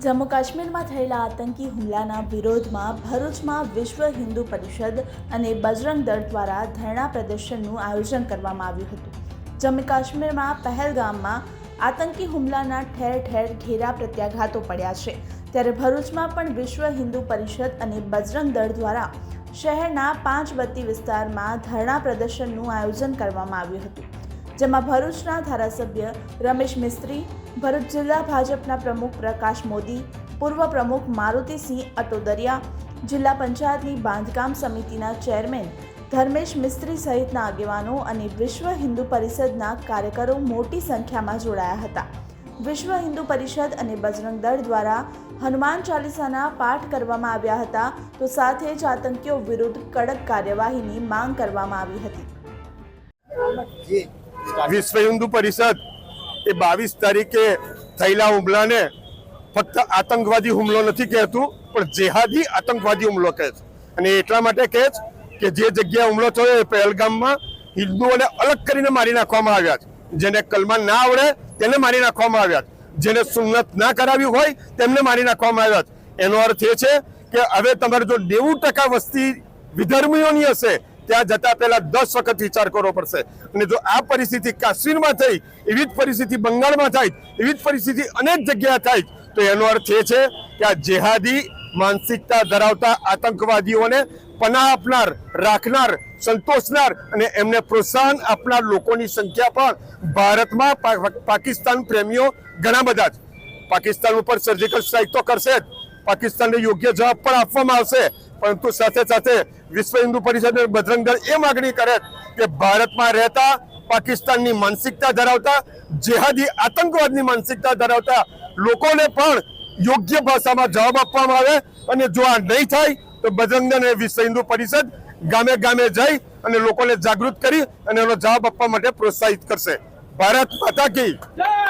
જમ્મુ કાશ્મીરમાં થયેલા આતંકી હુમલાના વિરોધમાં ભરૂચમાં વિશ્વ હિન્દુ પરિષદ અને બજરંગ દળ દ્વારા ધરણા પ્રદર્શનનું આયોજન કરવામાં આવ્યું હતું। જમ્મુ કાશ્મીરમાં પહેલગામમાં આતંકી હુમલાના ઠેર ઠેર ઘેરા પ્રત્યાઘાતો પડ્યા છે, ત્યારે ભરૂચમાં પણ વિશ્વ હિન્દુ પરિષદ અને બજરંગ દળ દ્વારા શહેરના 5 વત્તી વિસ્તારમાં ધરણા પ્રદર્શનનું આયોજન કરવામાં આવ્યું હતું, જેમાં ભરૂચના ધારાસભ્ય રમેશ મિસ્ત્રી, ભરૂચ જિલ્લા ભાજપના પ્રમુખ પ્રકાશ મોદી, પૂર્વ પ્રમુખ મારુતિસિંહ અટોદરિયા, જિલ્લા પંચાયતની બાંધકામ સમિતિના ચેરમેન ધર્મેશ મિસ્ત્રી સહિતના આગેવાનો અને વિશ્વ હિન્દુ પરિષદના કાર્યકરો મોટી સંખ્યામાં જોડાયા હતા। વિશ્વ હિન્દુ પરિષદ અને બજરંગ દળ દ્વારા હનુમાન ચાલીસાના પાઠ કરવામાં આવ્યા હતા, તો સાથે જ આતંકીઓ વિરુદ્ધ કડક કાર્યવાહીની માંગ કરવામાં આવી હતી। વિશ્વ હિન્દુ પરિષદ એ 22 તારીખે થયેલા હુમલાને ફક્ત આતંકવાદી હુમલો નથી કહેતું, પણ જેહાદી આતંકવાદી હુમલો કહે છે। અને એટલા માટે કહે છે કે જે જગ્યાએ હુમલો થયો એ પહેલગામમાં હિન્દુઓને અલગ કરીને મારી નાખવામાં આવ્યા છે। જેને કલમા ના આવડે તેને મારી નાખવામાં આવ્યા છે, જેને સુન્નત ના કરાવી હોય તેમને મારી નાખવામાં આવ્યા છે। એનો અર્થ એ છે કે હવે તમારે જો 90% વસ્તી વિધર્મીઓની હશે, ત્યાં જતા પહેલા 10 વખત વિચાર કરવો પડશે। અને જો આ પરિસ્થિતિ કાશ્મીરમાં થઈ, એવી જ પરિસ્થિતિ બંગાળમાં થાય, એવી જ પરિસ્થિતિ અનેક જગ્યાએ થાય, તો એનો અર્થ એ છે કે આ જેહાદી માનસિકતા ધરાવતા આતંકવાદીઓને પનાહ આપનાર, રાખનાર, સંતોષનાર અને એમને પ્રોત્સાહન આપનાર લોકોની સંખ્યા પણ ભારતમાં પાકિસ્તાન પ્રેમીઓ ઘણા બધા છે। પાકિસ્તાન ઉપર સર્જિકલ સ્ટ્રાઇક તો કરશે જ, પાકિસ્તાનને યોગ્ય જવાબ પણ આપવામાં આવશે, પરંતુ સાથે સાથે વિશ્વ હિન્દુ પરિષદ અને બજરંગ દળ એ માગણી કરે કે ભારતમાં રહેતા પાકિસ્તાનની માનસિકતા ધરાવતા, જેહાદી આતંકવાદની માનસિકતા ધરાવતા લોકોને પણ યોગ્ય ભાષામાં જવાબ આપવામાં આવે। અને જો આ નહીં થાય તો બજરંગ દળ અને વિશ્વ હિન્દુ પરિષદ ગામે ગામે જઈ અને લોકોને જાગૃત કરી અને એનો જવાબ આપવા માટે પ્રોત્સાહિત કરશે। ભારત માતા કી જય।